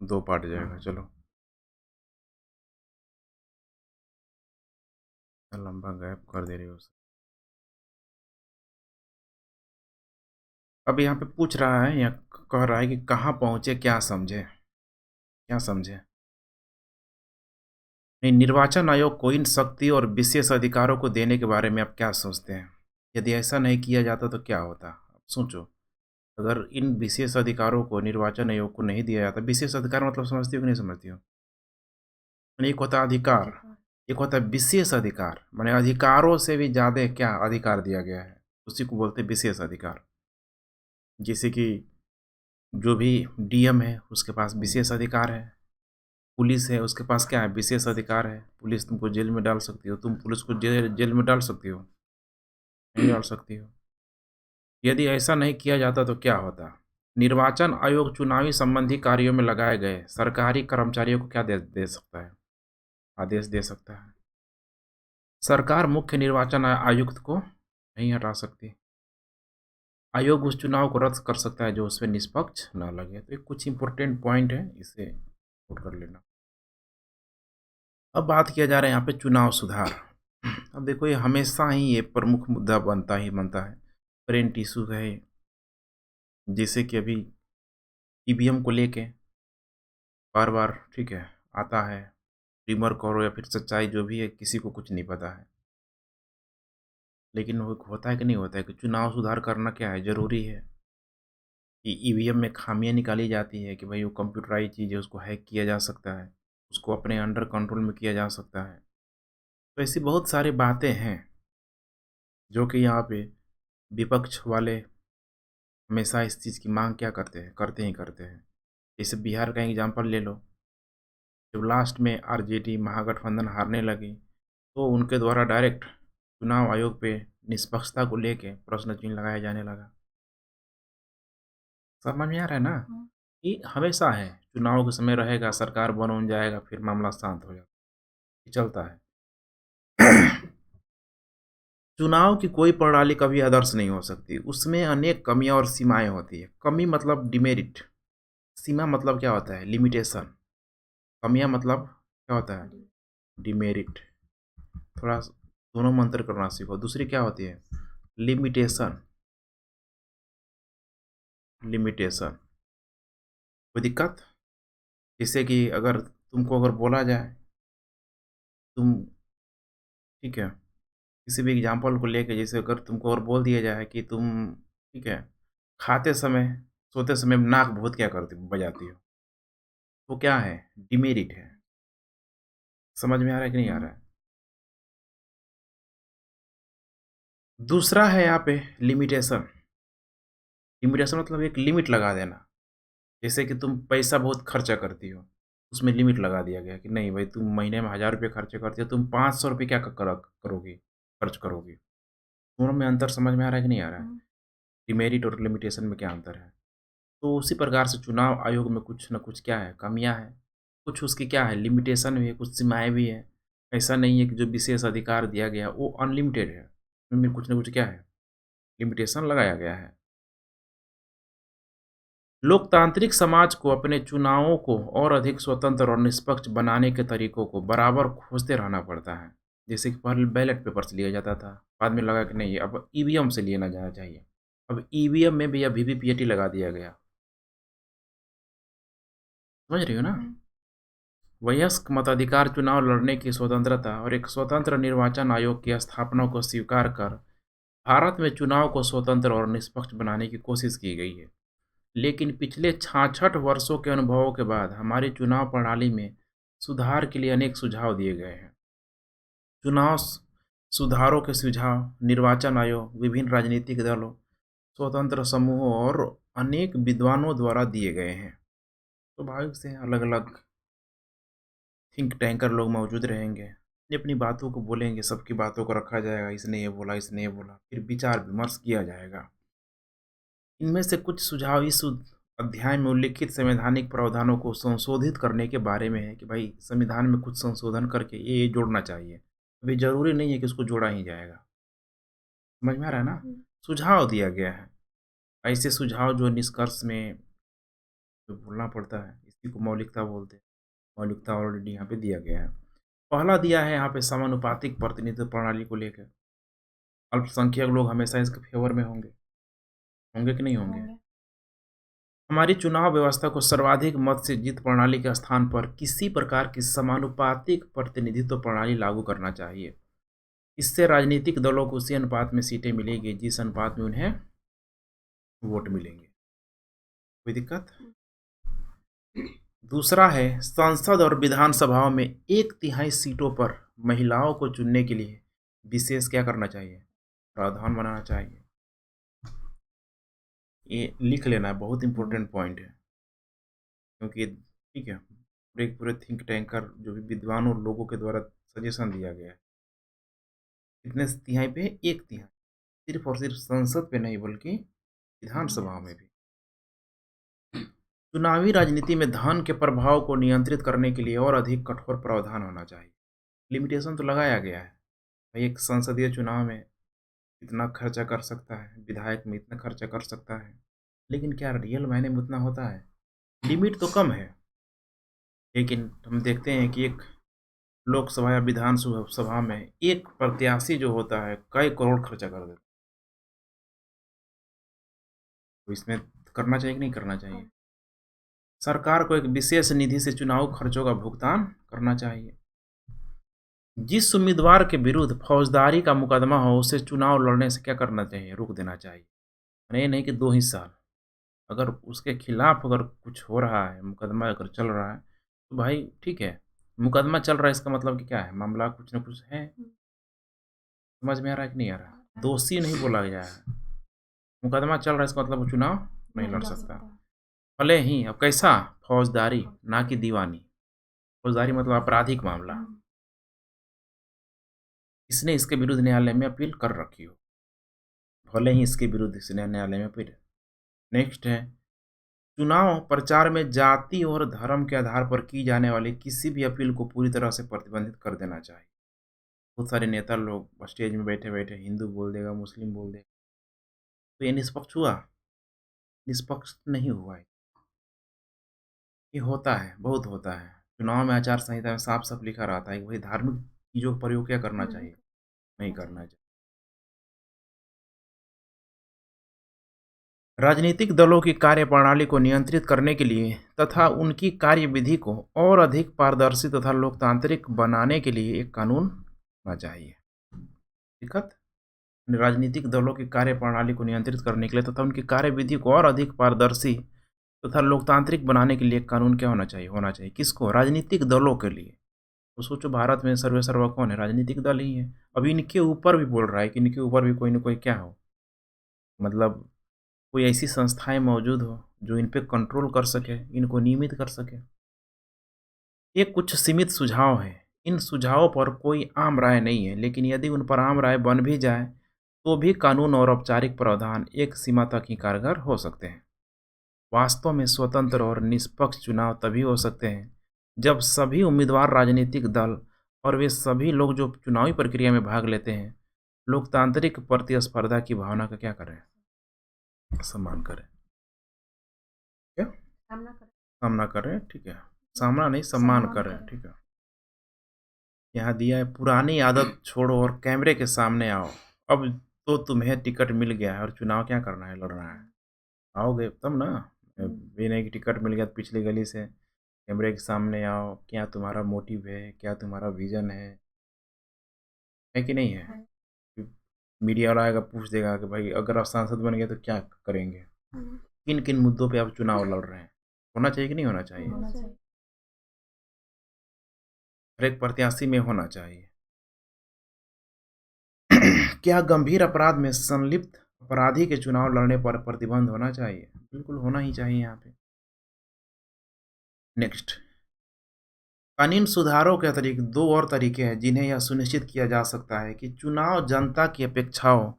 2 part जाएगा, चलो। लंबा गैप कर दे रही हो। अब यहाँ पे पूछ रहा है या कह रहा है कि कहाँ पहुँचे, क्या समझे? क्या समझे? नहीं, निर्वाचन आयोग को इन शक्ति और विशेष अधिकारों को देने के बारे में आप क्या सोचते हैं? यदि ऐसा नहीं किया जाता तो क्या होता? आप सोचो, अगर इन विशेष अधिकारों को निर्वाचन आयोग को नहीं दिया जाता, विशेष अधिकार मतलब समझती हो कि नहीं समझती हो? यानी एक होता है अधिकार, एक होता है विशेष अधिकार, माने अधिकारों से भी ज़्यादा क्या अधिकार दिया गया है, उसी को बोलते हैं विशेष अधिकार। जैसे कि जो भी डीएम है, उसके पास विशेष अधिकार है। पुलिस है, उसके पास क्या है? विशेष अधिकार है। पुलिस तुमको जेल में डाल सकती हो, तुम पुलिस को जेल में डाल सकती हो? नहीं डाल सकती हो। यदि ऐसा नहीं किया जाता तो क्या होता? निर्वाचन आयोग चुनावी संबंधी कार्यों में लगाए गए सरकारी कर्मचारियों को क्या दे दे सकता है? आदेश दे सकता है। सरकार मुख्य निर्वाचन आयुक्त को नहीं हटा सकती। आयोग उस चुनाव को रद्द कर सकता है जो उसमें निष्पक्ष न लगे। तो ये कुछ इंपॉर्टेंट पॉइंट है, इसे नोट कर लेना। अब बात किया जा रहा है यहाँ पे चुनाव सुधार। अब देखो, ये हमेशा ही ये प्रमुख मुद्दा बनता ही बनता है। करेंट इशू है, जैसे कि अभी ईवीएम को लेके बार बार, ठीक है, आता है। रिमर करो या फिर सच्चाई जो भी है, किसी को कुछ नहीं पता है। लेकिन वो होता है कि नहीं होता है कि चुनाव सुधार करना क्या है, ज़रूरी है कि ईवीएम में खामियां निकाली जाती है कि भाई वो कंप्यूटराइज चीज़ है, उसको हैक किया जा सकता है, उसको अपने अंडर कंट्रोल में किया जा सकता है। तो ऐसी बहुत सारी बातें हैं जो कि यहाँ पे विपक्ष वाले हमेशा इस चीज़ की मांग क्या करते हैं, करते ही करते हैं। जैसे बिहार का एग्जांपल ले लो, जब लास्ट में आरजेडी महागठबंधन हारने लगी तो उनके द्वारा डायरेक्ट चुनाव आयोग पे निष्पक्षता को लेके प्रश्न चिन्ह लगाया जाने लगा। समझ में आ रहा है ना? कि हमेशा है, चुनाव के समय रहेगा, सरकार बन जाएगा, फिर मामला शांत हो जाता है, ये चलता है। चुनाव की कोई प्रणाली कभी आदर्श नहीं हो सकती, उसमें अनेक कमियां और सीमाएं होती है। कमी मतलब डिमेरिट, सीमा मतलब क्या होता है? लिमिटेशन। कमियां मतलब क्या होता है? डिमेरिट। थोड़ा दोनों में अंतर करना सीखो। दूसरी क्या होती है? लिमिटेशन। लिमिटेशन। कोई दिक्कत? जैसे कि अगर तुमको अगर बोला जाए, तुम, ठीक है, किसी भी एग्जांपल को लेके, जैसे अगर तुमको और बोल दिया जाए कि तुम, ठीक है, खाते समय, सोते समय नाक बहुत क्या करती बजाती हो, तो क्या है? डिमेरिट है। समझ में आ रहा है कि नहीं आ रहा है? दूसरा है यहाँ पे लिमिटेशन। लिमिटेशन मतलब एक लिमिट लगा देना। जैसे कि तुम पैसा बहुत खर्चा करती हो, उसमें लिमिट लगा दिया गया कि नहीं भाई, तुम महीने में 1000 रुपये खर्चे करती हो, तुम 500 रुपये क्या करोगी, खर्च करोगी। दोनों में अंतर समझ में आ रहा है कि नहीं आ रहा है? डिमेरिट और लिमिटेशन में क्या अंतर है? तो उसी प्रकार से चुनाव आयोग में कुछ न कुछ क्या है, कमियां हैं। कुछ उसकी क्या है, लिमिटेशन भी है, कुछ सीमाएं भी है। ऐसा नहीं है कि जो विशेष अधिकार दिया गया वो अनलिमिटेड है, उनमें कुछ न कुछ क्या है, लिमिटेशन लगाया गया है। लोकतांत्रिक समाज को अपने चुनावों को और अधिक स्वतंत्र और निष्पक्ष बनाने के तरीकों को बराबर खोजते रहना पड़ता है। जैसे कि पहले बैलेट पेपर से लिया जाता था, बाद में लगा कि नहीं, अब ईवीएम से लिया जाना चाहिए। अब ईवीएम में भी अब वीवीपीएटी लगा दिया गया। समझ रही हो ना? वयस्क मताधिकार, चुनाव लड़ने की स्वतंत्रता और एक स्वतंत्र निर्वाचन आयोग की स्थापना को स्वीकार कर भारत में चुनाव को स्वतंत्र और निष्पक्ष बनाने की कोशिश की गई है। लेकिन पिछले 66 वर्षों के अनुभवों के बाद हमारी चुनाव प्रणाली में सुधार के लिए अनेक सुझाव दिए गए हैं। चुनाव सुधारों के सुझाव निर्वाचन आयोग, विभिन्न राजनीतिक दलों, स्वतंत्र समूहों और अनेक विद्वानों द्वारा दिए गए हैं। स्वाभाविक से अलग अलग थिंक टैंकर लोग मौजूद रहेंगे, अपनी अपनी बातों को बोलेंगे, सबकी बातों को रखा जाएगा, इसने ये बोला, इसने ये बोला, फिर विचार विमर्श किया जाएगा। इनमें से कुछ सुझाव इस अध्याय में उल्लिखित संवैधानिक प्रावधानों को संशोधित करने के बारे में है कि भाई संविधान में कुछ संशोधन करके ये जोड़ना चाहिए। अभी जरूरी नहीं है कि उसको जोड़ा ही जाएगा। समझ में आ रहा है ना? सुझाव दिया गया है। ऐसे सुझाव जो निष्कर्ष में तो बोलना पड़ता है, इसी को मौलिकता बोलते हैं। मौलिकता ऑलरेडी यहाँ पे दिया गया है। पहला दिया है यहाँ पे समानुपातिक प्रतिनिधित्व प्रणाली को लेकर। अल्पसंख्यक लोग हमेशा इसके फेवर में होंगे। होंगे कि नहीं होंगे? होंगे। हमारी चुनाव व्यवस्था को सर्वाधिक मत से जीत प्रणाली के स्थान पर किसी प्रकार की समानुपातिक प्रतिनिधित्व प्रणाली लागू करना चाहिए। इससे राजनीतिक दलों को उसी अनुपात में सीटें मिलेगी जिस अनुपात में उन्हें वोट मिलेंगे। कोई दिक्कत? दूसरा है संसद और विधानसभाओं में 1/3 सीटों पर महिलाओं को चुनने के लिए विशेष क्या करना चाहिए? प्रावधान बनाना चाहिए। ये लिख लेना है, बहुत इंपॉर्टेंट पॉइंट है, क्योंकि ठीक है, पूरे पूरे थिंक टैंकर जो भी विद्वान और लोगों के द्वारा सजेशन दिया गया है। कितने तिहाई पे? 1/3। सिर्फ और सिर्फ संसद पे नहीं बल्कि विधानसभा में भी। चुनावी राजनीति में धन के प्रभाव को नियंत्रित करने के लिए और अधिक कठोर प्रावधान होना चाहिए। लिमिटेशन तो लगाया गया है, भाई एक संसदीय चुनाव में इतना खर्चा कर सकता है, विधायक में इतना खर्चा कर सकता है, लेकिन क्या रियल मायने में उतना होता है? लिमिट तो कम है, लेकिन हम देखते हैं कि एक लोकसभा या विधान सभा में एक प्रत्याशी जो होता है कई करोड़ खर्चा कर देता है। तो इसमें करना चाहिए कि नहीं करना चाहिए? सरकार को एक विशेष निधि से चुनाव खर्चों का भुगतान करना चाहिए। जिस उम्मीदवार के विरुद्ध फौजदारी का मुकदमा हो उसे चुनाव लड़ने से क्या करना चाहिए? रोक देना चाहिए। नहीं नहीं कि 2 ही साल। अगर उसके खिलाफ अगर कुछ हो रहा है, मुकदमा अगर चल रहा है, तो भाई ठीक है, मुकदमा चल रहा है इसका मतलब कि क्या है? मामला कुछ न कुछ है। समझ में आ रहा है कि नहीं आ रहा? दोषी नहीं बोला गया है। मुकदमा चल रहा है इसका मतलब वो चुनाव नहीं लड़ सकता। भले ही अब कैसा? फौजदारी, ना कि दीवानी। फौजदारी मतलब आपराधिक मामला। इसने इसके विरुद्ध न्यायालय में अपील कर रखी हो, भले ही इसके विरुद्ध इसने न्यायालय में अपील। नेक्स्ट है चुनाव प्रचार में जाति और धर्म के आधार पर की जाने वाली किसी भी अपील को पूरी तरह से प्रतिबंधित कर देना चाहिए। बहुत सारे नेता लोग स्टेज में बैठे बैठे हिंदू बोल देगा, मुस्लिम बोल देगा, तो ये निष्पक्ष हुआ? निष्पक्ष नहीं हुआ है। ये होता है, बहुत होता है। चुनाव में आचार संहिता में साफ साफ लिखा रहता है कि भाई धार्मिक चीज़ों का प्रयोग क्या करना चाहिए? नहीं करना चाहिए। राजनीतिक दलों की कार्यप्रणाली को नियंत्रित करने के लिए तथा उनकी कार्यविधि को और अधिक पारदर्शी तथा लोकतांत्रिक बनाने के लिए एक कानून होना चाहिए। दिक्कत? राजनीतिक दलों की कार्यप्रणाली को नियंत्रित करने के लिए तथा उनकी कार्यविधि को और अधिक पारदर्शी तथा लोकतांत्रिक बनाने के लिए एक कानून क्या होना चाहिए? होना चाहिए। किसको? राजनीतिक दलों के लिए। तो सोचो भारत में सर्वे सर्वा कौन है? राजनीतिक दल ही है। अब इनके ऊपर भी बोल रहा है कि इनके ऊपर भी कोई ना कोई क्या हो, मतलब कोई ऐसी संस्थाएं मौजूद हो जो इन पे कंट्रोल कर सके, इनको नियमित कर सके। ये कुछ सीमित सुझाव हैं। इन सुझावों पर कोई आम राय नहीं है, लेकिन यदि उन पर आम राय बन भी जाए तो भी कानून और औपचारिक प्रावधान एक सीमा तक ही कारगर हो सकते हैं। वास्तव में स्वतंत्र और निष्पक्ष चुनाव तभी हो सकते हैं जब सभी उम्मीदवार, राजनीतिक दल और वे सभी लोग जो चुनावी प्रक्रिया में भाग लेते हैं लोकतांत्रिक प्रतिस्पर्धा की भावना का क्या करें? सम्मान करें। क्या? सामना करें, ठीक है। सामना नहीं, सम्मान करें, ठीक है। यहाँ दिया है पुरानी आदत छोड़ो और कैमरे के सामने आओ। अब तो तुम्हें टिकट मिल गया है और चुनाव क्या करना है? लड़ना है। आओगे तब ना। ये नहीं कि टिकट मिल गया तो पिछली गली से कैमरे के सामने आओ। क्या तुम्हारा मोटिव है? क्या तुम्हारा विजन है कि नहीं है? मीडिया वाला आएगा पूछ देगा कि भाई अगर आप सांसद बन गए तो क्या करेंगे? किन किन मुद्दों पे आप चुनाव लड़ रहे हैं? होना चाहिए कि नहीं होना चाहिए? हर एक प्रत्याशी में होना चाहिए। क्या गंभीर अपराध में संलिप्त अपराधी के चुनाव लड़ने पर प्रतिबंध होना चाहिए? बिल्कुल होना ही चाहिए यहाँ पे। नेक्स्ट, कानून सुधारों के अतिरिक्त 2 और तरीके हैं जिन्हें यह सुनिश्चित किया जा सकता है कि चुनाव जनता की अपेक्षाओं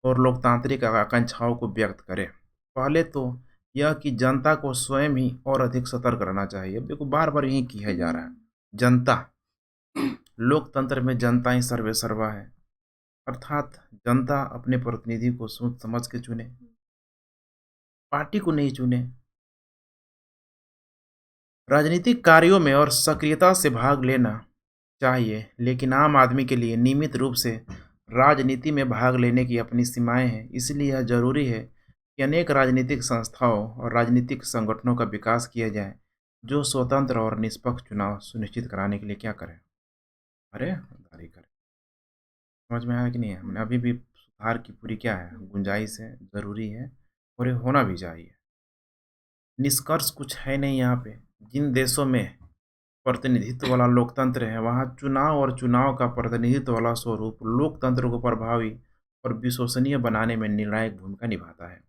और लोकतांत्रिक आकांक्षाओं को व्यक्त करे। पहले तो यह कि जनता को स्वयं ही और अधिक सतर्क रहना चाहिए। अब देखो बार-बार यही किया जा रहा है। जनता, लोकतंत्र में जनता ही सर्वे सर्वा है, अर्थात जनता अपने प्रतिनिधि को सोच समझ के चुने, पार्टी को नहीं चुने। राजनीतिक कार्यों में और सक्रियता से भाग लेना चाहिए, लेकिन आम आदमी के लिए नियमित रूप से राजनीति में भाग लेने की अपनी सीमाएं हैं। इसलिए यह जरूरी है कि अनेक राजनीतिक संस्थाओं और राजनीतिक संगठनों का विकास किया जाए, जो स्वतंत्र और निष्पक्ष चुनाव सुनिश्चित कराने के लिए क्या करें। अरे जारी करें। समझ में आया कि नहीं है? हमने अभी भी सुधार की पूरी क्या है गुंजाइश है, जरूरी है और ये होना भी चाहिए। निष्कर्ष कुछ है नहीं यहाँ पे। जिन देशों में प्रतिनिधित्व वाला लोकतंत्र है, वहाँ चुनाव और चुनाव का प्रतिनिधित्व वाला स्वरूप लोकतंत्र को प्रभावी और विश्वसनीय बनाने में निर्णायक भूमिका निभाता है।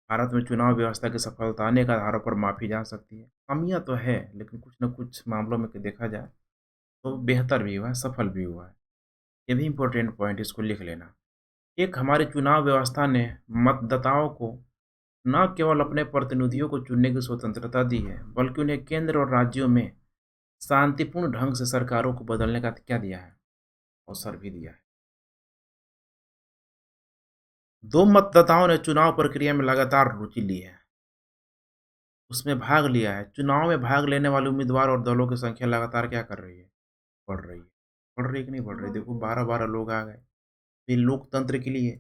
भारत में चुनाव व्यवस्था की सफलता अनेक आधारों पर मापी जा सकती है। कमियां तो है, लेकिन कुछ न कुछ मामलों में देखा जाए तो बेहतर भी हुआ है, सफल भी हुआ है। ये भी इम्पोर्टेंट पॉइंट, इसको लिख लेना। एक, हमारी चुनाव व्यवस्था ने मतदाताओं को न केवल अपने प्रतिनिधियों को चुनने की स्वतंत्रता दी है, बल्कि उन्हें केंद्र और राज्यों में शांतिपूर्ण ढंग से सरकारों को बदलने का क्या दिया है, अवसर भी दिया है। दो, मतदाताओं ने चुनाव प्रक्रिया में लगातार रुचि ली है, उसमें भाग लिया है। चुनाव में भाग लेने वाले उम्मीदवार और दलों की संख्या लगातार क्या कर रही है, बढ़ रही है। बढ़ रही है कि नहीं बढ़ रही? देखो 12-12 लोग आ गए। ये लोकतंत्र के लिए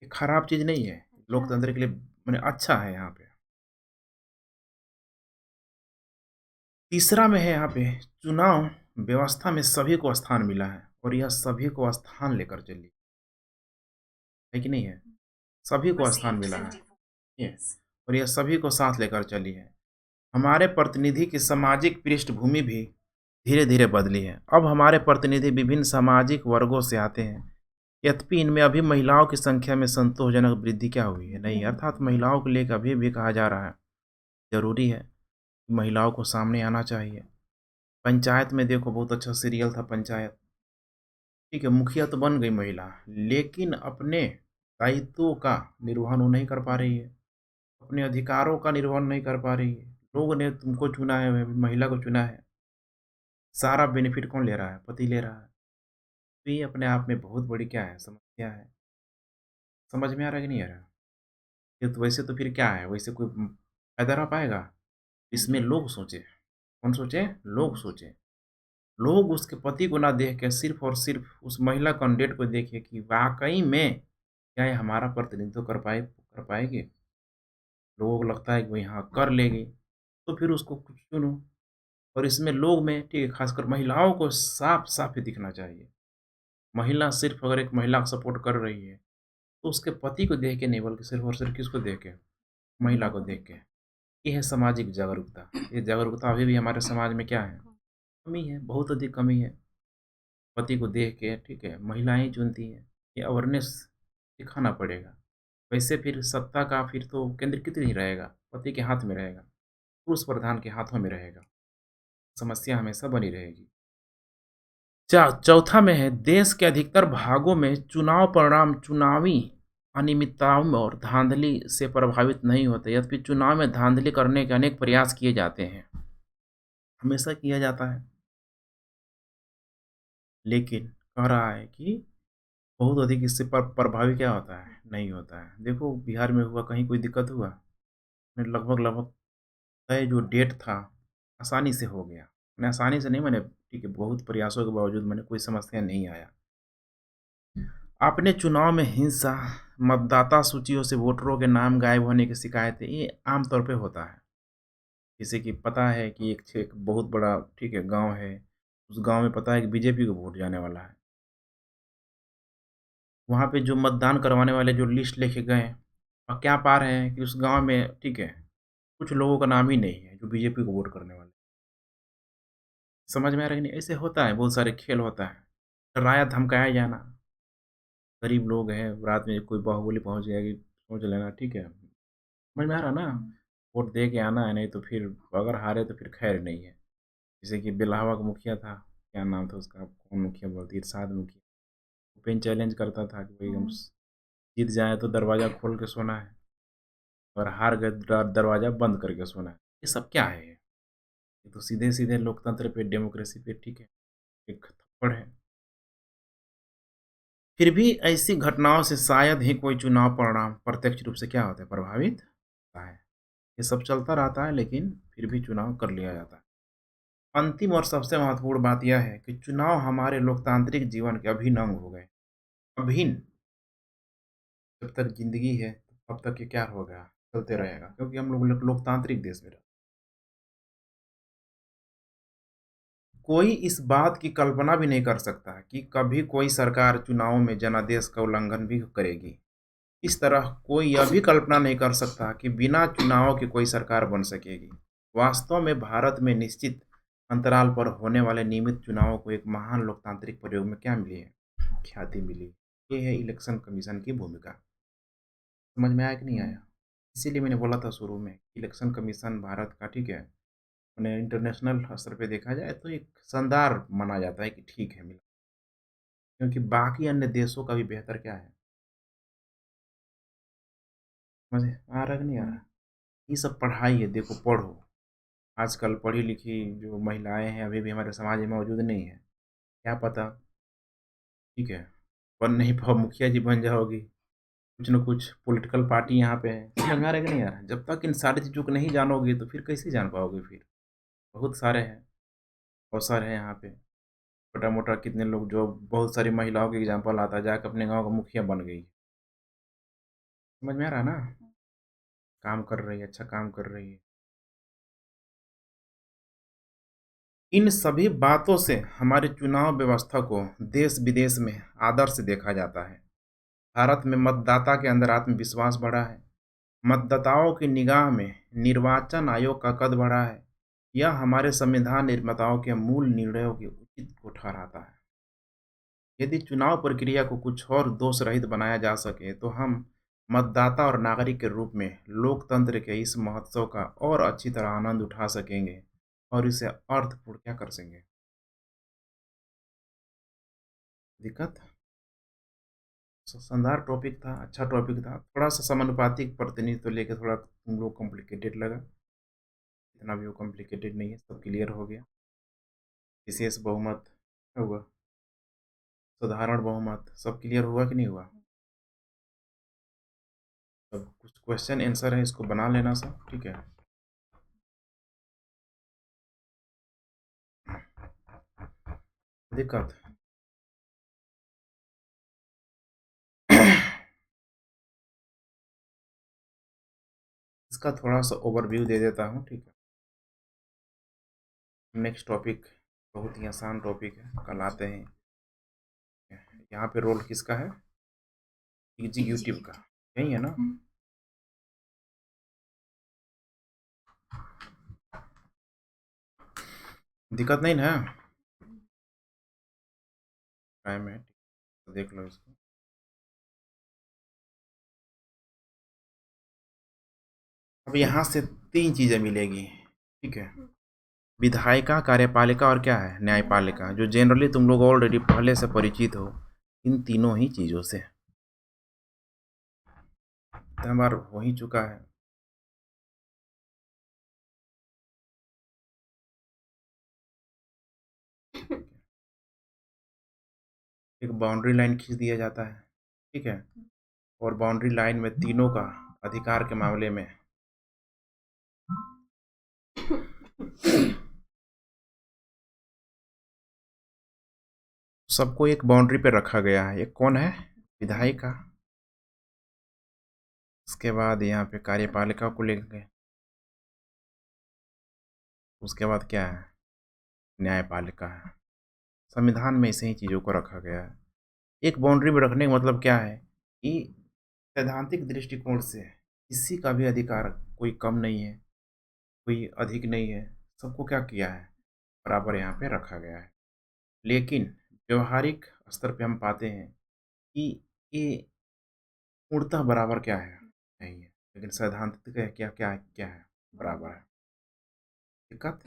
ये खराब चीज नहीं है, लोकतंत्र के लिए मैंने अच्छा है यहाँ पे। तीसरा में है यहाँ पे, चुनाव व्यवस्था में सभी को स्थान मिला है और यह सभी को स्थान लेकर चली है कि नहीं है? सभी को स्थान मिला है ये, और यह सभी को साथ लेकर चली है। हमारे प्रतिनिधि की सामाजिक पृष्ठभूमि भी धीरे धीरे बदली है। अब हमारे प्रतिनिधि विभिन्न सामाजिक वर्गों से आते हैं। यद्यपि इनमें अभी महिलाओं की संख्या में संतोषजनक वृद्धि क्या हुई है, नहीं, अर्थात महिलाओं को लेकर अभी भी कहा जा रहा है जरूरी है कि महिलाओं को सामने आना चाहिए। पंचायत में देखो, बहुत अच्छा सीरियल था पंचायत। ठीक है, मुखिया तो बन गई महिला, लेकिन अपने दायित्वों का निर्वहन वो नहीं कर पा रही है, अपने अधिकारों का निर्वहन नहीं कर पा रही है। लोग ने तुमको चुना है, महिला को चुना है, सारा बेनिफिट कौन ले रहा है? पति ले रहा है। तो ये अपने आप में बहुत बड़ी क्या है, समस्या है। समझ में आ रहा है कि नहीं आ रहा? ये तो वैसे तो फिर क्या है, वैसे कोई फायदा रह पाएगा? इसमें लोग सोचे, कौन सोचे? लोग सोचे। लोग उसके पति को ना देख के सिर्फ और सिर्फ उस महिला कैंडिडेट को देखे कि वाकई में क्या ये हमारा प्रतिनिधित्व कर पाएगी। लोगों को लगता है कि भाई हाँ कर लेगी, तो फिर उसको कुछ चुनो। और इसमें लोग में ठीक है, खासकर महिलाओं को साफ साफ ही दिखना चाहिए। महिला सिर्फ अगर एक महिला को सपोर्ट कर रही है तो उसके पति को देख के नहीं, बल्कि सिर्फ और सिर्फ किसको देख के? महिला को देख के। ये है सामाजिक जागरूकता। ये जागरूकता अभी भी हमारे समाज में क्या है, कमी है, बहुत अधिक कमी है। पति को देख के ठीक है महिलाएं ही चुनती हैं। ये अवेयरनेस दिखाना पड़ेगा। वैसे फिर सत्ता का फिर तो केंद्र कितनी ही रहेगा, पति के हाथ में रहेगा, पुरुष प्रधान के हाथों में रहेगा। समस्या हमेशा बनी रहेगी। चौथा में है, देश के अधिकतर भागों में चुनाव परिणाम चुनावी अनियमितताओं में और धांधली से प्रभावित नहीं होते। यद्यपि चुनाव में धांधली करने के अनेक प्रयास किए जाते हैं, हमेशा किया जाता है, लेकिन कह रहा है कि बहुत अधिक इससे प्रभावी क्या होता है, नहीं होता है। देखो बिहार में हुआ, कहीं कोई दिक्कत हुआ? लगभग लगभग तय जो डेट था आसानी से हो गया। मैंने आसानी से नहीं, मैंने ठीक है बहुत प्रयासों के बावजूद मैंने कोई समस्या नहीं आया। अपने चुनाव में हिंसा, मतदाता सूचियों से वोटरों के नाम गायब होने की शिकायतें, ये आमतौर पे होता है। जैसे कि पता है कि एक बहुत बड़ा ठीक है गांव है, उस गांव में पता है कि बीजेपी को वोट जाने वाला है। वहाँ पे जो मतदान करवाने वाले जो लिस्ट लेके गए और क्या पा रहे हैं कि उस गांव में ठीक है कुछ लोगों का नाम ही नहीं है जो बीजेपी को वोट करने वाले। समझ में आ रहा है कि नहीं? ऐसे होता है, बहुत सारे खेल होता है। डराया धमकाया जाना, गरीब लोग हैं, रात में कोई बाहुबली पहुंच गया कि सोच लेना ठीक है। समझ में आ रहा ना? वोट दे के आना है, नहीं तो फिर अगर हारे तो फिर खैर नहीं है। जैसे कि बेल्हावा का मुखिया था, क्या नाम था उसका, कौन मुखिया बोलती, इरशाद मुखिया। ओपन चैलेंज करता था कि भाई हम जीत जाए तो दरवाज़ा खोल के सोना है, और हार गए दरवाज़ा बंद करके सोना है। ये सब क्या है? ये तो सीधे सीधे लोकतंत्र पे, डेमोक्रेसी पे ठीक है एक थप्पड़ है। फिर भी ऐसी घटनाओं से शायद ही कोई चुनाव परिणाम प्रत्यक्ष रूप से क्या होता है, प्रभावित होता है। ये सब चलता रहता है, लेकिन फिर भी चुनाव कर लिया जाता है। अंतिम और सबसे महत्वपूर्ण बात यह है कि चुनाव हमारे लोकतांत्रिक जीवन के अभिन्न अंग हो गए। अभिन्न, जब तक ज़िंदगी है तब तक ये क्या होगा, चलते रहेगा क्योंकि हम लोग लोकतांत्रिक देश में रहते हैं। कोई इस बात की कल्पना भी नहीं कर सकता कि कभी कोई सरकार चुनाव में जनादेश का उल्लंघन भी करेगी। इस तरह कोई यह भी कल्पना नहीं कर सकता कि बिना चुनाव के कोई सरकार बन सकेगी। वास्तव में भारत में निश्चित अंतराल पर होने वाले नियमित चुनावों को एक महान लोकतांत्रिक प्रयोग में क्या मिली है? ख्याति मिली। ये है इलेक्शन कमीशन की भूमिका। समझ में आया कि नहीं आया? इसीलिए मैंने बोला था शुरू में, इलेक्शन कमीशन भारत का, ठीक है, उन्हें इंटरनेशनल स्तर पे देखा जाए तो एक शानदार माना जाता है कि ठीक है मिला, क्योंकि बाकी अन्य देशों का भी बेहतर क्या है? समझ आ रहा है कि नहीं आ रहा? ये सब पढ़ाई है, देखो पढ़ो। आजकल पढ़ी लिखी जो महिलाएं हैं अभी भी हमारे समाज में मौजूद नहीं है। क्या पता, ठीक है, बन नहीं पाओ, मुखिया जी बन जाओगी। कुछ न कुछ पॉलिटिकल पार्टी यहाँ पे है। समझ में आ रहा है कि नहीं आ रहा? जब तक इन सारी चीज़ों को नहीं जानोगे तो फिर कैसे जान पाओगे फिर? बहुत सारे हैं, अवसर है यहाँ पे। छोटा मोटा कितने लोग, जो बहुत सारी महिलाओं के एग्जाम्पल आता है, जाकर अपने गाँव का मुखिया बन गई। समझ में आ रहा है ना? काम कर रही है, अच्छा काम कर रही है। इन सभी बातों से हमारी चुनाव व्यवस्था को देश विदेश में आदर से देखा जाता है। भारत में मतदाता के अंदर आत्मविश्वास बढ़ा है। मतदाताओं की निगाह में निर्वाचन आयोग का कद बढ़ा है। यह हमारे संविधान निर्माताओं के मूल निर्णयों के उचित को ठहराता है। यदि चुनाव प्रक्रिया को कुछ और दोष रहित बनाया जा सके तो हम मतदाता और नागरिक के रूप में लोकतंत्र के इस महोत्सव का और अच्छी तरह आनंद उठा सकेंगे और इसे अर्थपूर्ण क्या कर सकेंगे। दिक्कत, शानदार टॉपिक था, अच्छा टॉपिक था। थोड़ा सा समानुपातिक प्रतिनिधित्व लेके थोड़ा तुम लोग कॉम्प्लिकेटेड लगा। इतना भी वो कॉम्प्लिकेटेड नहीं है, सब क्लियर हो गया। विशेष बहुमत क्या हुआ, साधारण बहुमत, सब क्लियर हुआ कि नहीं हुआ? अब कुछ क्वेश्चन आंसर है, इसको बना लेना सब, ठीक है। दिक्कत इसका थोड़ा सा ओवरव्यू दे देता हूँ, ठीक है। नेक्स्ट टॉपिक बहुत ही आसान टॉपिक है, कल आते हैं। यहाँ पे रोल किसका है? एग्जीक्यूटिव का, यही है ना? दिक्कत नहीं ना? टाइम है, तो देख लो इसको। अब यहाँ से तीन चीज़ें मिलेगी, ठीक है। विधायिका, कार्यपालिका और क्या है, न्यायपालिका, जो जनरली तुम लोग ऑलरेडी पहले से परिचित हो इन तीनों ही चीज़ों से। बार हो ही चुका है। एक बाउंड्री लाइन खींच दिया जाता है, ठीक है, और बाउंड्री लाइन में तीनों का अधिकार के मामले में सबको एक बाउंड्री पे रखा गया है। एक कौन है? विधायिका। उसके बाद यहाँ पे कार्यपालिका को लेंगे। उसके बाद क्या है? न्यायपालिका है। संविधान में इसे ही चीज़ों को रखा गया है। एक बाउंड्री में रखने का मतलब क्या है कि सैद्धांतिक दृष्टिकोण से किसी का भी अधिकार कोई कम नहीं है, कोई अधिक नहीं है। सबको क्या किया है, बराबर यहाँ पे रखा गया है। लेकिन व्यवहारिक स्तर पे हम पाते हैं कि ये पूर्णतः बराबर क्या है, नहीं है। लेकिन सैद्धांतिक क्या क्या क्या है, बराबर है। दिक्कत,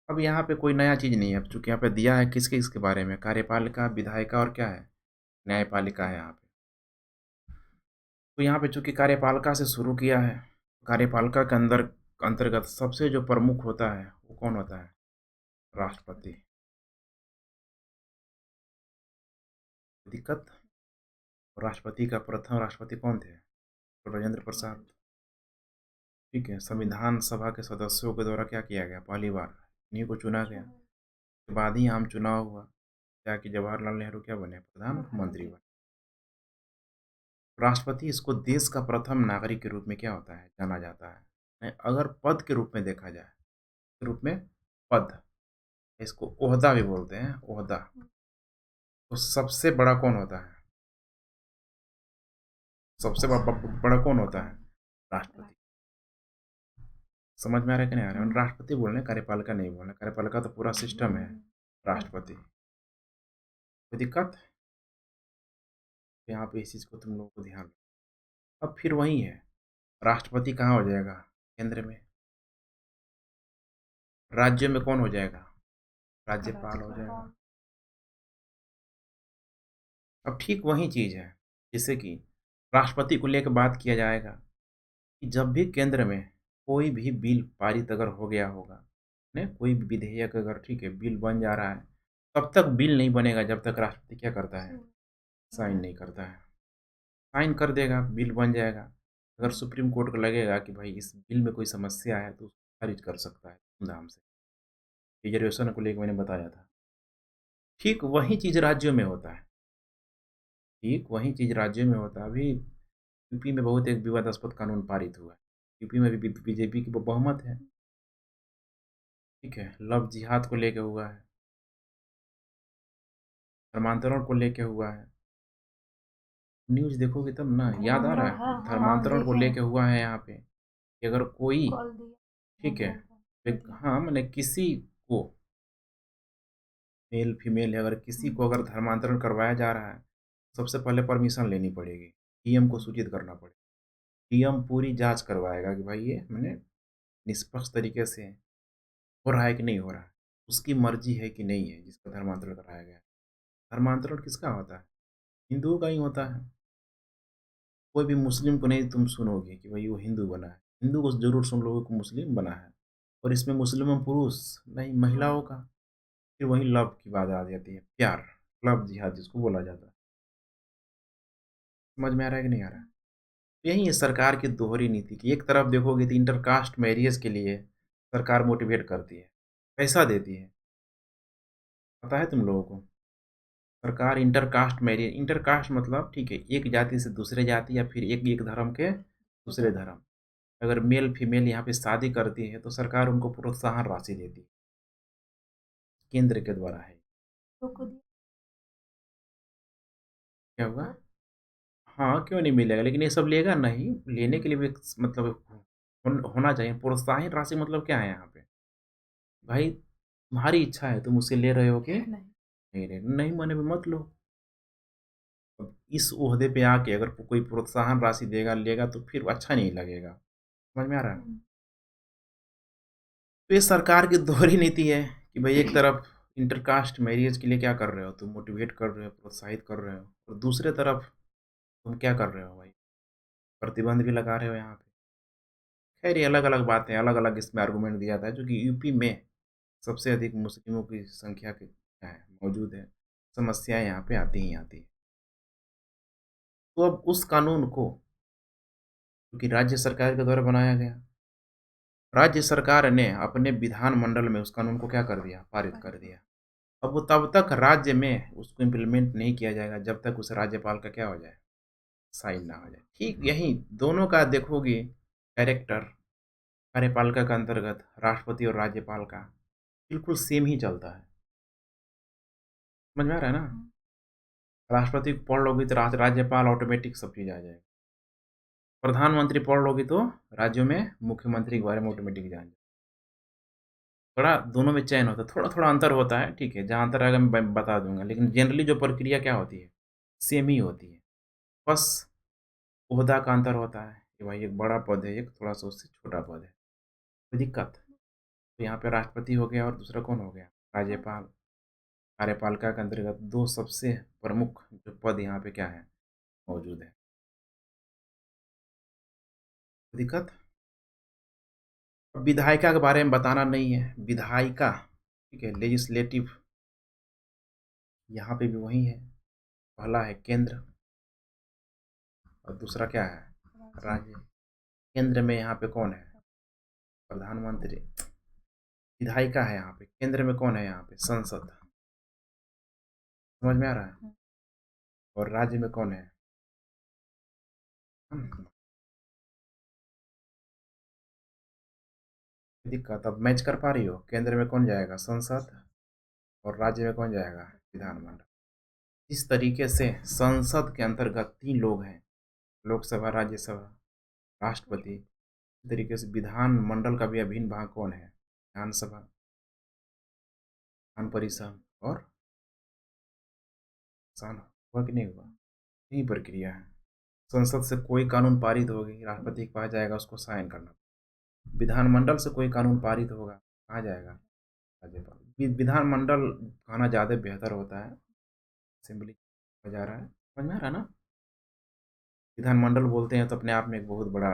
अब यहाँ पे कोई नया चीज़ नहीं है। अब चूंकि यहाँ पे दिया है किसके इसके बारे में, कार्यपालिका, विधायिका और क्या है, न्यायपालिका है यहाँ पे। तो यहाँ पे चूंकि कार्यपालिका से शुरू किया है, कार्यपालिका के अंदर अंतर्गत सबसे जो प्रमुख होता है वो कौन होता है? राष्ट्रपति। दिक्कत, राष्ट्रपति का प्रथम राष्ट्रपति कौन थे? तो राजेंद्र प्रसाद, ठीक है? संविधान सभा के सदस्यों के द्वारा क्या किया गया पहली बार? इन्हीं को चुना गया। उसके बाद ही आम चुनाव हुआ, जाके जवाहरलाल नेहरू क्या बने? प्रधानमंत्री बने। राष्ट्रपति इसको देश का प्रथम नागरिक के रूप में क्या होता है? जाना जाता है। अगर पद के रूप में देखा जाए, के रूप में पद, इसको ओहदा भी बोलते हैं, ओहदा। तो सबसे बड़ा कौन होता है? सबसे बड़ा कौन होता है? राष्ट्रपति। समझ में आ रहा है कि नहीं आ रहा है? राष्ट्रपति बोल रहे हैं, कार्यपालिका नहीं बोल रहे। कार्यपालिका तो पूरा सिस्टम है, राष्ट्रपति। कोई दिक्कत? यहाँ पे इस चीज़ को तुम लोगों को ध्यान रखो। अब फिर वही है, राष्ट्रपति कहाँ हो जाएगा? केंद्र में। राज्य में कौन हो जाएगा? राज्यपाल हो जाएगा। अब ठीक वही चीज़ है, जैसे कि राष्ट्रपति को लेकर बात किया जाएगा कि जब भी केंद्र में कोई भी बिल पारित अगर हो गया होगा, ने कोई भी विधेयक अगर ठीक है बिल बन जा रहा है, तब तक बिल नहीं बनेगा जब तक राष्ट्रपति क्या करता है? साइन नहीं करता है। साइन कर देगा, बिल बन जाएगा। अगर सुप्रीम कोर्ट को लगेगा कि भाई इस बिल में कोई समस्या है तो उसको खारिज कर सकता है धूमधाम से। रिजर्वेशन को लेकर मैंने बताया था। ठीक वही चीज़ राज्यों में होता है। ठीक वही चीज़ राज्यों में होता है। अभी यूपी में बहुत एक विवादास्पद कानून पारित हुआ है। यूपी में भी बीजेपी की बहुमत है। ठीक है, लव जिहाद को लेके हुआ है, धर्मांतरण को लेके हुआ है। न्यूज़ देखोगे तब ना याद आ रहा है, धर्मांतरण को लेके हुआ है यहाँ पे कि अगर कोई ठीक है हाँ मैंने किसी को मेल फीमेल है, अगर किसी को अगर धर्मांतरण करवाया जा रहा है, सबसे पहले परमिशन लेनी पड़ेगी, डीएम को सूचित करना पड़ेगा। डीएम पूरी जांच करवाएगा कि भाई ये मैंने निष्पक्ष तरीके से हो रहा है कि नहीं हो रहा है, उसकी मर्जी है कि नहीं है जिसका धर्मांतरण कराया गया है। धर्मांतरण किसका होता है? हिंदुओं का ही होता है। कोई भी मुस्लिम को नहीं तुम सुनोगे कि भाई वो हिंदू बना है। हिंदू को जरूर सुन लोगे कि मुस्लिम बना है, और इसमें मुस्लिम में पुरुष नहीं, महिलाओं का। फिर वही लव की बात आ जाती है, प्यार, लव जिहाद जिसको बोला जाता है। समझ में आ रहा है कि नहीं आ रहा है? यही है सरकार की दोहरी नीति की। एक तरफ देखोगे तो इंटरकास्ट मैरिज के लिए सरकार मोटिवेट करती है, पैसा देती है। पता है तुम लोगों को? सरकार इंटरकास्ट मैरिज, इंटरकास्ट मतलब ठीक है एक जाति से दूसरे जाति या फिर एक एक धर्म के दूसरे धर्म, अगर मेल फीमेल यहाँ पे शादी करती है तो सरकार उनको प्रोत्साहन राशि देती है, केंद्र के द्वारा है। क्या हुआ? हाँ क्यों नहीं मिलेगा, लेकिन ये सब लेगा नहीं, लेने के लिए भी मतलब होना चाहिए प्रोत्साहन राशि। मतलब क्या है यहाँ पे? भाई तुम्हारी इच्छा है, तुम उसे ले रहे हो कि नहीं ले, नहीं माने भी मत लो। अब इस ओहदे पे आके अगर कोई प्रोत्साहन राशि देगा लेगा तो फिर अच्छा नहीं लगेगा। समझ में आ रहा है? तो ये सरकार की दोहरी नीति है कि भाई एक तरफ इंटरकास्ट मैरिज के लिए क्या कर रहे हो, तुम मोटिवेट कर रहे हो, प्रोत्साहित कर रहे हो, और दूसरे तरफ तुम क्या कर रहे हो भाई, प्रतिबंध भी लगा रहे हो यहाँ पे। खैर ये अलग अलग बातें, अलग अलग इसमें आर्गूमेंट दिया जाता है, जो कि यूपी में सबसे अधिक मुस्लिमों की संख्या के क्या है मौजूद है, समस्याएं यहाँ पे आती ही आती है। तो अब उस कानून को, क्योंकि राज्य सरकार के द्वारा बनाया गया, राज्य सरकार ने अपने विधानमंडल में उस कानून को क्या कर दिया? पारित कर दिया। अब वो तब तक राज्य में उसको इम्प्लीमेंट नहीं किया जाएगा जब तक उस राज्यपाल का क्या हो जाए? साइन ना हो जाए। ठीक यही दोनों का देखोगे कैरेक्टर, कार्यपालिका का अंतर्गत राष्ट्रपति और राज्यपाल का बिल्कुल सेम ही चलता है। समझ में आ रहा है ना? राष्ट्रपति को पढ़ लोगी तो राज्यपाल ऑटोमेटिक सब चीज़ आ जाएगा। प्रधानमंत्री पढ़ लोगी तो राज्यों में मुख्यमंत्री के बारे में ऑटोमेटिक जान जाए। थोड़ा दोनों में चयन होता है, थोड़ा थोड़ा अंतर होता है, ठीक है, जहाँ अंतर आएगा मैं बता दूंगा, लेकिन जनरली जो प्रक्रिया क्या होती है सेम ही होती है। बस ओहदा का अंतर होता है कि भाई एक बड़ा पद है, एक थोड़ा सा उससे छोटा पद है। कोई दिक्कत? तो यहाँ पे राष्ट्रपति हो गया और दूसरा कौन हो गया? राज्यपाल। कार्यपालिका के अंतर्गत दो सबसे प्रमुख जो पद यहाँ पे क्या है मौजूद है। कोई दिक्कत? अब विधायिका के बारे में बताना नहीं है, विधायिका ठीक है, लेजिस्लेटिव, यहाँ पे भी वही है। पहला है केंद्र और दूसरा क्या है? राज्य। केंद्र में यहाँ पे कौन है? प्रधानमंत्री, विधायिका है यहाँ पे, केंद्र में कौन है यहाँ पे? संसद। समझ में आ रहा है? और राज्य में कौन है? हम्म, दिक्कत अब मैच कर पा रही हो? केंद्र में कौन जाएगा? संसद। और राज्य में कौन जाएगा? विधानमंडल। इस तरीके से संसद के अंतर्गत 3 लोग हैं, लोकसभा, राज्यसभा, राष्ट्रपति। इस तरीके से विधानमंडल का भी अभिन्न भाग कौन है? विधानसभा, विधान परिषद और आसान हुआ कि नहीं हुआ? यही प्रक्रिया है। संसद से कोई कानून पारित होगी, राष्ट्रपति के पास जाएगा, उसको साइन करना। विधानमंडल से कोई कानून पारित होगा, कहाँ जाएगा? राज्यपाल। विधानमंडल कहना ज़्यादा बेहतर होता है, असेंबली हो जा रहा है। समझ में आ रहा है ना? विधानमंडल बोलते हैं तो अपने आप में एक बहुत बड़ा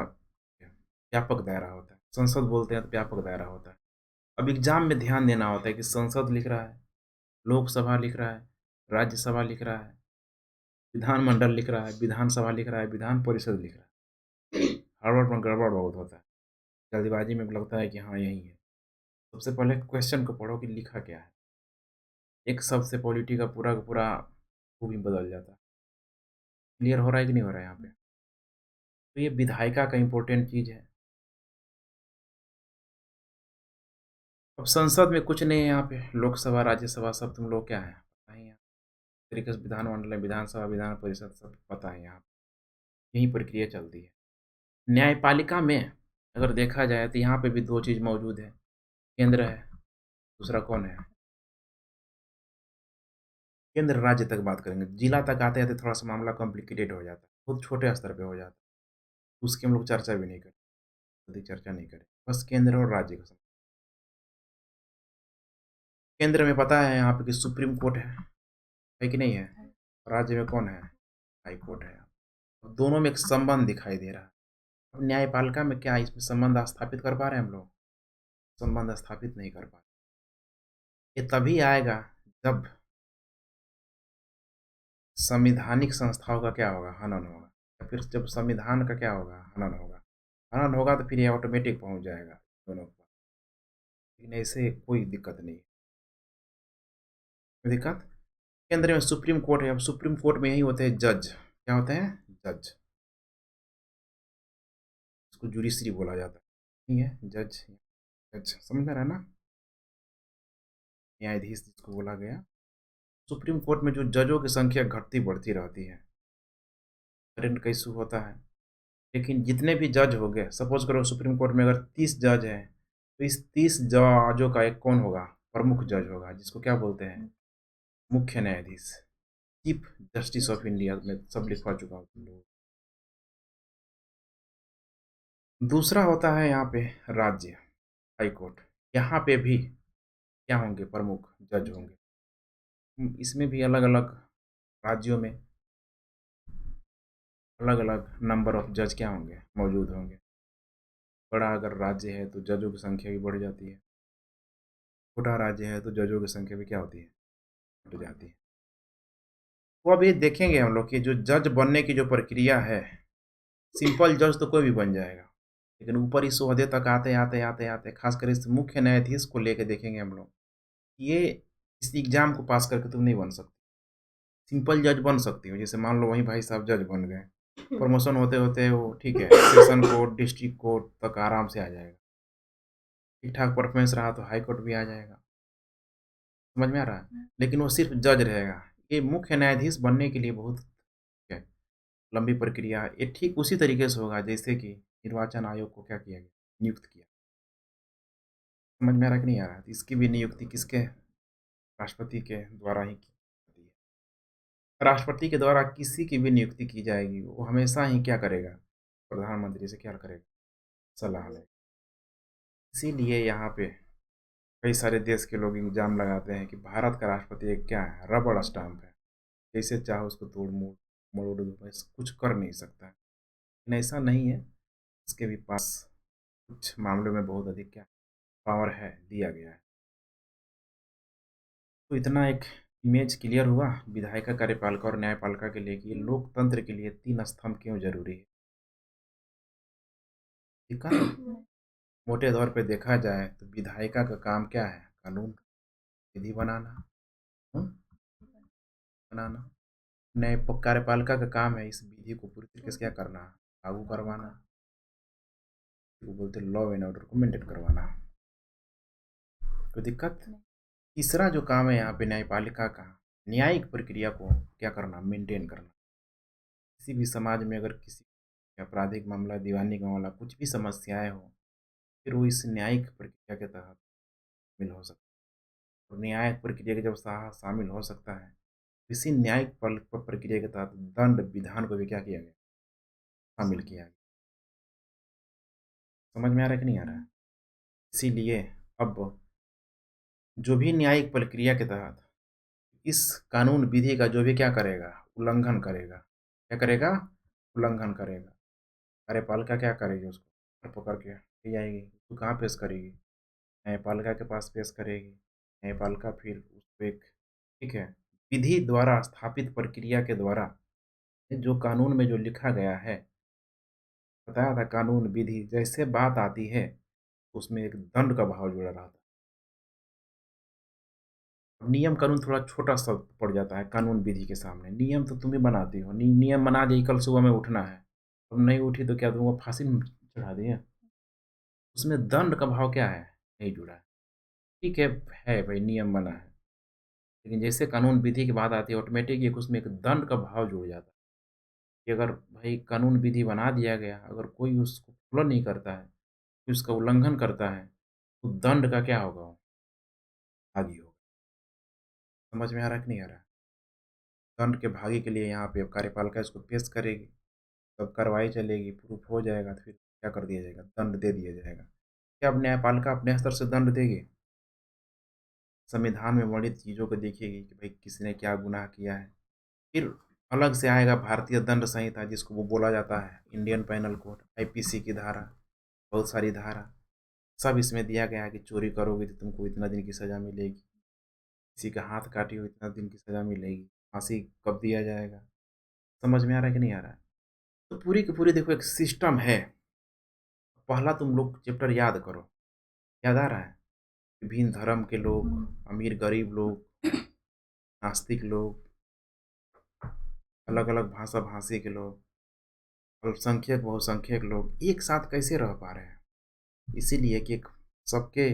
व्यापक दायरा होता है, संसद बोलते हैं तो व्यापक दायरा होता है। अब एग्जाम में ध्यान देना होता है कि संसद लिख रहा है, लोकसभा लिख रहा है, राज्यसभा लिख रहा है, विधानमंडल लिख रहा है, विधानसभा लिख रहा है, विधान परिषद लिख रहा है। हड़बड़ में गड़बड़ बहुत होता है, जल्दीबाजी में लगता है कि हाँ यही है। सबसे पहले क्वेश्चन को पढ़ो कि लिखा क्या है। एक शब्द से पॉलिटी का पूरा खूब ही बदल जाता है। क्लियर हो रहा है कि नहीं हो रहा है यहाँ पे? तो ये विधायिका का इंपॉर्टेंट चीज़ है। अब संसद में कुछ नहीं है यहाँ पे, लोकसभा, राज्यसभा सब तुम लोग क्या है पता ही है। तरीके से विधानमंडल है, विधानसभा, विधान परिषद सब पता है यहाँ। यही प्रक्रिया चलती है। न्यायपालिका में अगर देखा जाए तो यहाँ पे भी 2 चीज़ मौजूद है, केंद्र है, दूसरा कौन है? केंद्र राज्य तक बात करेंगे, जिला तक आते आते थोड़ा सा मामला कॉम्प्लिकेटेड हो जाता है, बहुत छोटे स्तर पे हो जाता है, उसकी हम लोग चर्चा भी नहीं करें, अधिक चर्चा नहीं करें, बस केंद्र और राज्य का केंद्र में पता है यहाँ पे कि सुप्रीम कोर्ट है कि नहीं है? राज्य में कौन है? हाई कोर्ट है। अब दोनों में एक संबंध दिखाई दे रहा है। अब न्यायपालिका में क्या इसमें संबंध स्थापित कर पा रहे हैं हम लोग? संबंध स्थापित नहीं कर पा रहे। ये तभी आएगा जब संवैधानिक संस्थाओं का क्या होगा? हनन होगा। या फिर जब संविधान का क्या होगा? हनन होगा। हनन होगा तो फिर ये ऑटोमेटिक पहुंच जाएगा दोनों के पास। लेकिन ऐसे कोई दिक्कत नहीं है। कोई दिक्कत? केंद्र में सुप्रीम कोर्ट है। अब सुप्रीम कोर्ट में यही होते हैं जज। क्या होते हैं? जज। इसको जुडिशरी बोला जाता है। नहीं है जज, जज समझ में रहा ना? न्यायाधीश जिसको बोला गया। सुप्रीम कोर्ट में जो जजों की संख्या घटती बढ़ती रहती है, करंट का इशू होता है। लेकिन जितने भी जज हो गए, सपोज करो सुप्रीम कोर्ट में अगर 30 जज हैं, तो इस 30 जजों का एक कौन होगा? प्रमुख जज होगा, जिसको क्या बोलते हैं? मुख्य न्यायाधीश, चीफ जस्टिस ऑफ इंडिया में सब लिखवा चुका हूँ तुम लोग। दूसरा होता है यहाँ पे राज्य, हाई कोर्ट। यहाँ पे भी क्या होंगे? प्रमुख जज होंगे। इसमें भी अलग अलग राज्यों में अलग अलग नंबर ऑफ जज क्या होंगे? मौजूद होंगे। बड़ा अगर राज्य है तो जजों की संख्या भी बढ़ जाती है, छोटा राज्य है तो जजों की संख्या भी क्या होती है? बढ़ जाती है। तो अब ये देखेंगे हम लोग कि जो जज बनने की जो प्रक्रिया है, सिंपल जज तो कोई भी बन जाएगा, लेकिन ऊपर इस ओहदे तक आते आते आते आते खासकर इस मुख्य न्यायाधीश को लेके देखेंगे हम लोग, ये इस एग्जाम को पास करके तुम नहीं बन सकते। सिंपल जज बन सकती हो, जैसे मान लो वही भाई साहब जज बन गए, प्रमोशन होते होते वो ठीक है सेशन कोर्ट, डिस्ट्रिक्ट कोर्ट तक आराम से आ जाएगा। ठीक ठाक परफॉर्मेंस रहा तो हाई कोर्ट भी आ जाएगा। समझ में आ रहा है? लेकिन वो सिर्फ जज रहेगा। ये मुख्य न्यायाधीश बनने के लिए बहुत है, लंबी प्रक्रिया है। ये ठीक उसी तरीके से होगा जैसे कि निर्वाचन आयोग को क्या किया गया? नियुक्त किया। समझ में आ रहा है कि नहीं आ रहा है? तो इसकी भी नियुक्ति किसके? राष्ट्रपति के द्वारा ही की जाती है। राष्ट्रपति के द्वारा किसी की भी नियुक्ति की जाएगी, वो हमेशा ही क्या करेगा? प्रधानमंत्री से क्या करेगा? सलाह लेगा। इसीलिए यहाँ पे कई सारे देश के लोग इल्ज़ाम लगाते हैं कि भारत का राष्ट्रपति एक क्या है? रबड़ स्टाम्प है, जैसे चाहो उसको तोड़ मोड़ मरोड़ दो, बस कुछ कर नहीं सकता। लेकिन ऐसा नहीं है, इसके भी पास कुछ मामलों में बहुत अधिक क्या पावर है, दिया गया है। तो इतना एक इमेज क्लियर हुआ विधायिका, कार्यपालिका और न्यायपालिका के लिए कि ये लोकतंत्र के लिए 3 स्तंभ क्यों जरूरी है। ठीक है? मोटे तौर पे देखा जाए तो विधायिका का काम क्या है? कानून, विधि बनाना, हुँ, बनाना। न्याय प कार्यपालिका का काम है इस विधि को पूरी तरीके से क्या करना? लागू करवाना। वो बोलते हैं लॉ एंड ऑर्डर को मेंटेन करवाना। कोई दिक्कत? तीसरा जो काम है यहाँ पे न्यायपालिका का, न्यायिक प्रक्रिया को क्या करना? मेंटेन करना। किसी भी समाज में अगर किसी आपराधिक मामला, दीवानी का मामला, कुछ भी समस्याएँ हों, फिर वो इस न्यायिक प्रक्रिया के तहत शामिल हो सकता है। और न्यायिक प्रक्रिया के जब शामिल हो सकता है, इसी न्यायिक प्रक्रिया के तहत दंड विधान को भी क्या किया गया? शामिल किया गया। समझ में आ रहा है कि नहीं आ रहा है? इसीलिए अब जो भी न्यायिक प्रक्रिया के तहत इस कानून विधि का जो भी क्या करेगा? उल्लंघन करेगा। क्या करेगा? उल्लंघन करेगा। कार्यपालिका क्या करेगी? उसको पकड़ के ले जाएगी। तो कहाँ पेश करेगी? न्यायपालिका के पास पेश करेगी। न्यायपालिका फिर उसको एक ठीक है, विधि द्वारा स्थापित प्रक्रिया के द्वारा जो कानून में जो लिखा गया है, बताया था कानून विधि जैसे बात आती है, उसमें एक दंड का भाव जुड़ा रहता है। अब नियम कानून थोड़ा छोटा-सा पड़ जाता है कानून विधि के सामने। नियम तो तुम ही बनाती हो। नियम बना दी कल सुबह में उठना है। अब नहीं उठी तो क्या तुमको फांसी में चढ़ा दिए? उसमें दंड का भाव क्या है? नहीं जुड़ा है। ठीक है भाई नियम बना है। लेकिन जैसे कानून विधि की बात आती है ऑटोमेटिक एक उसमें एक दंड का भाव जुड़ जाता है, कि अगर भाई कानून विधि बना दिया गया, अगर कोई उसको फ़ॉलो नहीं करता है, कोई उसका उल्लंघन करता है, तो दंड का क्या होगा? भागी होगा। समझ में आ रहा है कि नहीं आ रहा है? दंड के भागी के लिए यहाँ पे अब कार्यपालिका इसको पेश करेगी, तब कार्रवाई चलेगी, प्रूफ हो जाएगा तो फिर क्या कर दिया जाएगा? दंड दे दिया जाएगा। क्या अब न्यायपालिका अपने स्तर से दंड देगी? संविधान में वर्णित चीज़ों को देखेगी कि भाई किसने क्या गुनाह किया है। फिर अलग से आएगा भारतीय दंड संहिता जिसको वो बोला जाता है इंडियन पेनल कोड, आईपीसी की धारा, बहुत सारी धारा, सब इसमें दिया गया है कि चोरी करोगे तो तुमको इतना दिन की सज़ा मिलेगी, किसी का हाथ काटी हो इतना दिन की सज़ा मिलेगी, फांसी कब दिया जाएगा। समझ में आ रहा है कि नहीं आ रहा है? तो पूरी की पूरी देखो एक सिस्टम है। पहला तुम लोग चैप्टर याद करो, याद आ रहा है? विभिन्न धर्म के लोग, अमीर-गरीब लोग, नास्तिक लोग, अलग-अलग भाषा-भाषी के लोग, अल्पसंख्यक, बहुसंख्यक लोग एक साथ कैसे रह पा रहे हैं? इसीलिए कि एक सबके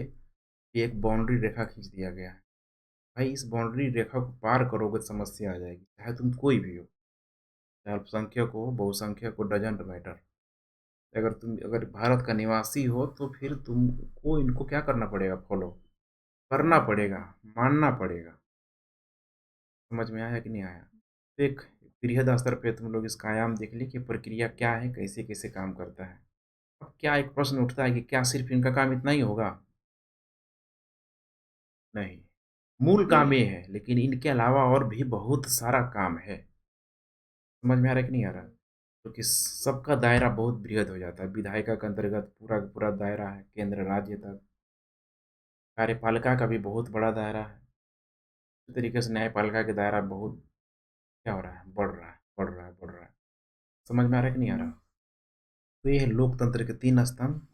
लिए एक बाउंड्री रेखा खींच दिया गया है। भाई इस बाउंड्री रेखा को पार करोगे तो समस्या आ जाएगी, चाहे तुम कोई भी हो, चाहे अल्पसंख्यक हो, बहुसंख्यक हो, डज़न्ट मैटर। अगर भारत का निवासी हो तो फिर तुमको इनको क्या करना पड़ेगा? फॉलो करना पड़ेगा, मानना पड़ेगा। समझ में आया कि नहीं आया? तो एक बृहद स्तर पे तुम लोग इसका आयाम देख ली कि प्रक्रिया क्या है, कैसे-कैसे काम करता है। अब क्या एक प्रश्न उठता है कि क्या सिर्फ़ इनका काम इतना ही होगा? नहीं, मूल काम ये है, लेकिन इनके अलावा और भी बहुत सारा काम है। समझ में आ रहा है कि नहीं आ रहा? क्योंकि सबका दायरा बहुत बृहद हो जाता है। विधायिका के अंतर्गत पूरा का पूरा दायरा है, केंद्र राज्य तक। कार्यपालिका का भी बहुत बड़ा दायरा है। इसी तरीके से न्यायपालिका का दायरा बहुत क्या हो रहा है? बढ़ रहा है, बढ़ रहा है, बढ़ रहा है। समझ में आ रहा है कि नहीं आ रहा? तो ये है लोकतंत्र के 3 स्तंभ।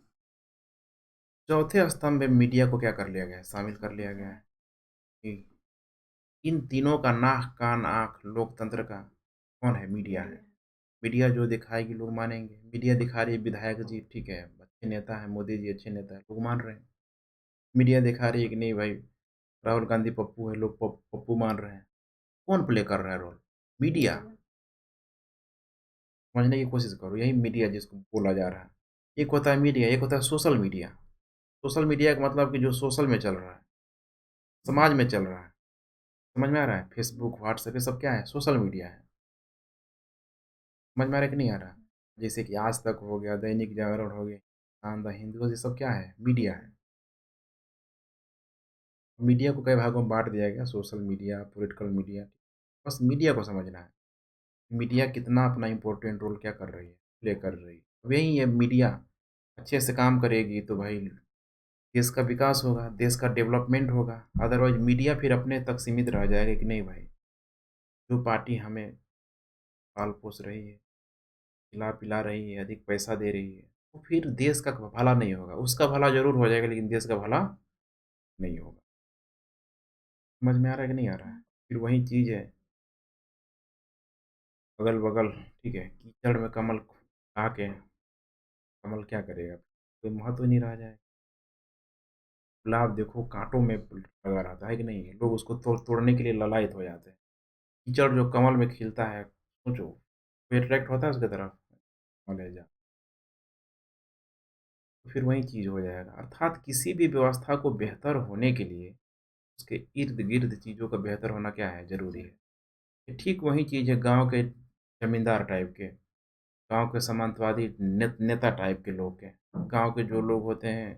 चौथे स्तंभ में मीडिया को क्या कर लिया गया है? शामिल कर लिया गया है कि इन तीनों का नाक, कान, आँख लोकतंत्र का कौन है? मीडिया है। मीडिया जो दिखाएगी लोग मानेंगे। मीडिया दिखा रही है विधायक जी ठीक है, अच्छे नेता हैं, मोदी जी अच्छे नेता हैं, लोग मान रहे हैं। मीडिया दिखा रही है कि नहीं भाई राहुल गांधी पप्पू है, लोग पप्पू मान रहे हैं। कौन प्ले कर रहा है रोल? मीडिया। समझने की कोशिश करो, यही मीडिया जिसको बोला जा रहा है। एक होता है मीडिया, एक होता है सोशल मीडिया। सोशल मीडिया का मतलब कि जो सोशल में चल रहा है, समाज में चल रहा है। समझ में आ रहा है? फेसबुक, व्हाट्सएप ये सब क्या है? सोशल मीडिया है। समझ में आ रहा है कि नहीं आ रहा? जैसे कि आज तक हो गया, दैनिक जागरण हो गया, द हिंदू, ये सब क्या है? मीडिया है। मीडिया को कई भागों में बाँट दिया गया, सोशल मीडिया, पॉलिटिकल मीडिया। बस मीडिया को समझना है। मीडिया कितना अपना इम्पोर्टेंट रोल क्या कर रही है, प्ले कर रही है। अब यही है मीडिया अच्छे से काम करेगी तो भाई देश का विकास होगा, देश का डेवलपमेंट होगा। अदरवाइज़ मीडिया फिर अपने तक सीमित रह जाएगा कि नहीं भाई, जो पार्टी हमें पाल-पोस रही है, खिला-पिला रही है, अधिक पैसा दे रही है, तो फिर देश का भला नहीं होगा। उसका भला ज़रूर हो जाएगा लेकिन देश का भला नहीं होगा। समझ में आ रहा है कि नहीं आ रहा है? फिर वही चीज़ है, अगल-बगल ठीक है, कीचड़ में कमल आके कमल क्या करेगा? कोई महत्व नहीं रह जाएगा। गुलाब देखो काँटों में लगा रहता है कि नहीं? लोग उसको तोड़ने के लिए ललायत हो जाते हैं। कीचड़ जो कमल में खिलता है, सोचो, कोई अट्रैक्ट होता है उसकी तरफ? कॉलेजा, तो फिर वही चीज़ हो जाएगा। अर्थात किसी भी व्यवस्था को बेहतर होने के लिए उसके इर्द-गिर्द चीज़ों का बेहतर होना क्या है? ज़रूरी है। ये ठीक वही चीज़ है गाँव के ज़मींदार टाइप के, गाँव के सामंतवादी नेता टाइप के लोग के, गाँव के जो लोग होते हैं,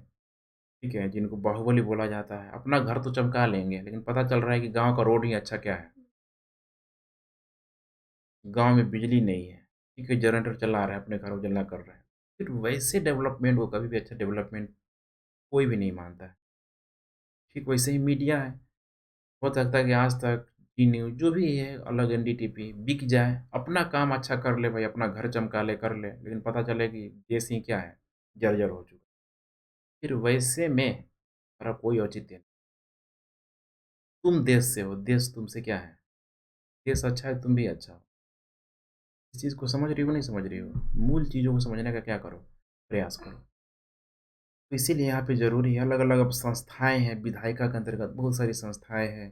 ठीक है, जिनको बाहुबली बोला जाता है, अपना घर तो चमका लेंगे, लेकिन पता चल रहा है कि गाँव का रोड ही अच्छा क्या है, गाँव में बिजली नहीं है, ठीक है, जनरेटर चला रहा है, अपने घर उजाला कर रहा है। फिर वैसे डेवलपमेंट को कभी भी अच्छा डेवलपमेंट कोई भी नहीं मानता है। ठीक वैसे ही मीडिया है, हो सकता है कि आज तक, जी न्यूज़ जो भी है अलग एनडीटीवी बिक जाए, अपना काम अच्छा कर ले भाई, अपना घर चमका ले, कर ले, लेकिन पता चले कि देश ही क्या है, जर्जर हो चुका है। फिर वैसे में हमारा कोई औचित्य नहीं। तुम देश से हो, देश तुमसे क्या है? देश अच्छा है, तुम भी अच्छा हो। इस चीज़ को समझ रही हो, नहीं समझ रही हो? मूल चीज़ों को समझने का क्या करो? प्रयास करो। तो इसीलिए यहाँ पे ज़रूरी है, अलग-अलग अब संस्थाएँ हैं, विधायिका के अंतर्गत बहुत सारी संस्थाएँ हैं,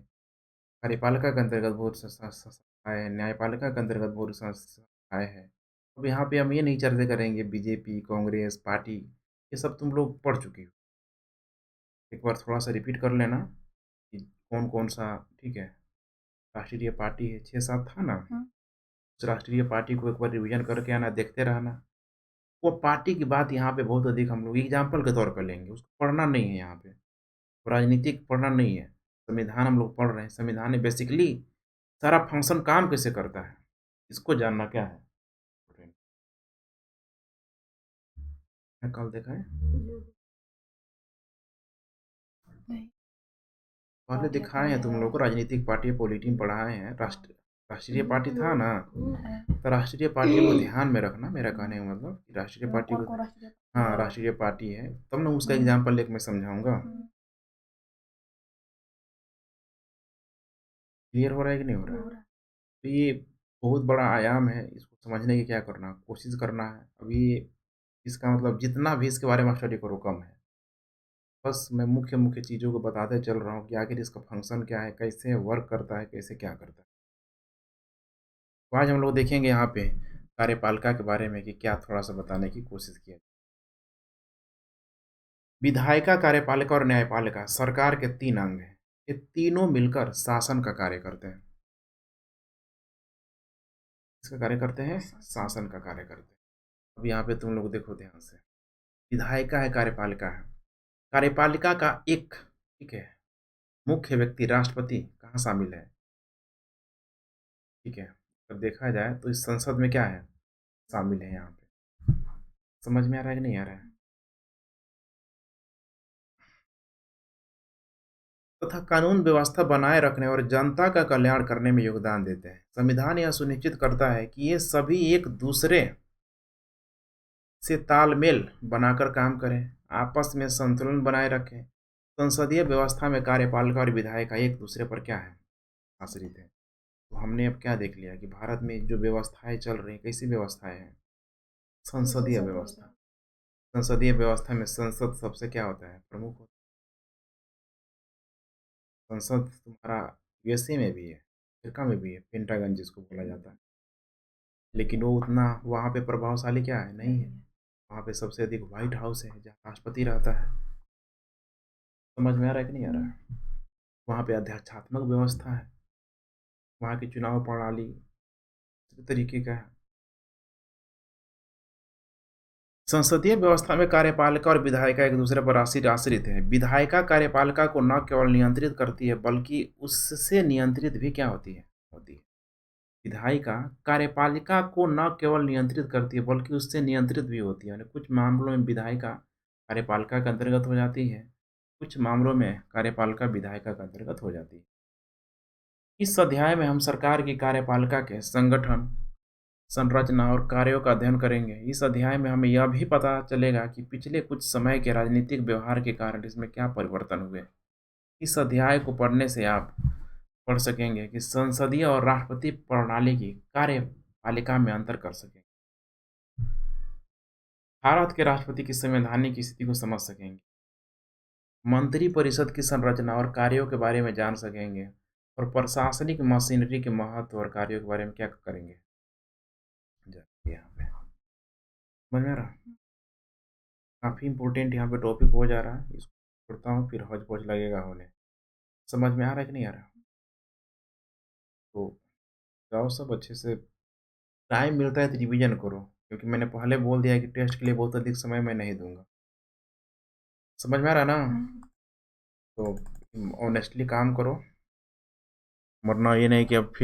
कार्यपालिका के अंतर्गत बहुत संस्थाएँ हैं, न्यायपालिका के अंतर्गत बहुत संस्थाएँ हैं। अब यहाँ पे हम ये नहीं चर्चा करेंगे बीजेपी, कांग्रेस, पार्टी, ये सब तुम लोग पढ़ चुके हो। एक बार थोड़ा-सा रिपीट कर लेना कि कौन-कौन सा ठीक है, राष्ट्रीय पार्टी है, 6-7 था ना? उस राष्ट्रीय पार्टी को एक बार रिवीजन करके आना, देखते रहना। वो पार्टी की बात यहाँ पे बहुत अधिक हम लोग एग्ज़ाम्पल के तौर पे लेंगे, उसको पढ़ना नहीं है यहाँ पे। राजनीतिक पढ़ना नहीं है, संविधान हम लोग पढ़ रहे हैं, संविधान में बेसिकली सारा फंक्शन काम कैसे करता है, इसको जानना क्या है? मैं कल देखा है? पहले दिखाए हैं तुम लोग को राजनीतिक पार्टी पॉलिटी पढ़ाए हैं, राष्ट्रीय पार्टी था ना? तो राष्ट्रीय पार्टी को ध्यान में रखना, मेरा कहने का मतलब कि राष्ट्रीय पार्टी को, हाँ, राष्ट्रीय पार्टी है, तब ना उसका एग्ज़ाम्पल लेके मैं समझाऊँगा। क्लियर हो रहा है कि नहीं हो रहा है? तो ये बहुत बड़ा आयाम है, इसको समझने की क्या करना, कोशिश करना है। अभी इसका मतलब जितना भी इसके बारे में स्टडी करो कम है। बस मैं मुख्य-मुख्य चीज़ों को बताते चल रहा हूँ कि आखिर इसका फंक्शन क्या है, कैसे वर्क करता है, कैसे क्या करता है। तो आज हम लोग देखेंगे यहाँ पे कार्यपालिका के बारे में कि क्या थोड़ा-सा बताने की कोशिश किया। विधायिका, कार्यपालिका और न्यायपालिका सरकार के 3 अंग हैं। ये तीनों मिलकर शासन का कार्य करते हैं। किसका कार्य करते हैं? शासन का कार्य करते हैं। अब यहाँ पे तुम लोग देखो ध्यान से। विधायिका है, कार्यपालिका है। कार्यपालिका का एक, ठीक है, मुख्य व्यक्ति राष्ट्रपति कहाँ शामिल है? ठीक है। अब देखा जाए तो इस संसद में क्या है? शामिल है यहाँ पे। समझ में आ रहा है कि नहीं आ रहा है? तथा कानून व्यवस्था बनाए रखने और जनता का कल्याण करने में योगदान देते हैं। संविधान यह सुनिश्चित करता है कि ये सभी एक दूसरे से तालमेल बनाकर काम करें, आपस में संतुलन बनाए रखें। संसदीय व्यवस्था में कार्यपालिका और विधायिका एक दूसरे पर क्या है? आश्रित है। तो हमने अब क्या देख लिया कि भारत में जो व्यवस्थाएँ चल रही हैं, कैसी व्यवस्थाएँ हैं? संसदीय व्यवस्था। संसदीय व्यवस्था में संसद सबसे क्या होता है? प्रमुख होता है। संसद तुम्हारा यूएसए में भी है, अमेरिका में भी है, पेंटागन जिसको बोला जाता है। लेकिन वो उतना वहाँ पे प्रभावशाली क्या है? नहीं है। वहाँ पे सबसे अधिक व्हाइट हाउस है, जहाँ राष्ट्रपति रहता है। समझ में आ रहा है कि नहीं आ रहा है? वहाँ पे अध्यक्षात्मक व्यवस्था है, वहाँ की चुनाव प्रणाली इसी तरीके का है। संसदीय व्यवस्था में कार्यपालिका और विधायिका एक दूसरे पर आश्रित हैं। विधायिका कार्यपालिका को न केवल नियंत्रित करती है, बल्कि उससे नियंत्रित भी क्या होती है। विधायिका कार्यपालिका को न केवल नियंत्रित करती है, बल्कि उससे नियंत्रित भी होती है। यानी कुछ मामलों में विधायिका कार्यपालिका के अंतर्गत हो जाती है, कुछ मामलों में कार्यपालिका विधायिका के अंतर्गत हो जाती है। इस अध्याय में हम सरकार की कार्यपालिका के संगठन, संरचना और कार्यों का अध्ययन करेंगे। इस अध्याय में हमें यह भी पता चलेगा कि पिछले कुछ समय के राजनीतिक व्यवहार के कारण इसमें क्या परिवर्तन हुए। इस अध्याय को पढ़ने से आप पढ़ सकेंगे कि संसदीय और राष्ट्रपति प्रणाली की कार्यपालिका में अंतर कर सकेंगे। भारत के राष्ट्रपति की संवैधानिक स्थिति को समझ सकेंगे। मंत्रिपरिषद की संरचना और कार्यों के बारे में जान सकेंगे और प्रशासनिक मशीनरी के महत्व और कार्यों के बारे में क्या करेंगे। यहाँ पे समझ में आ रहा? काफ़ी इंपॉर्टेंट यहाँ पे टॉपिक हो जा रहा है। इसको पढ़ता हूँ फिर हौच पौच लगेगा होने। समझ में आ रहा है कि नहीं आ रहा? तो जाओ सब अच्छे से, टाइम मिलता है तो रिवीजन करो, क्योंकि मैंने पहले बोल दिया है कि टेस्ट के लिए बहुत अधिक समय मैं नहीं दूंगा। समझ में आ रहा ना? तो ऑनेस्टली काम करो, वरना ये नहीं कि अब फिर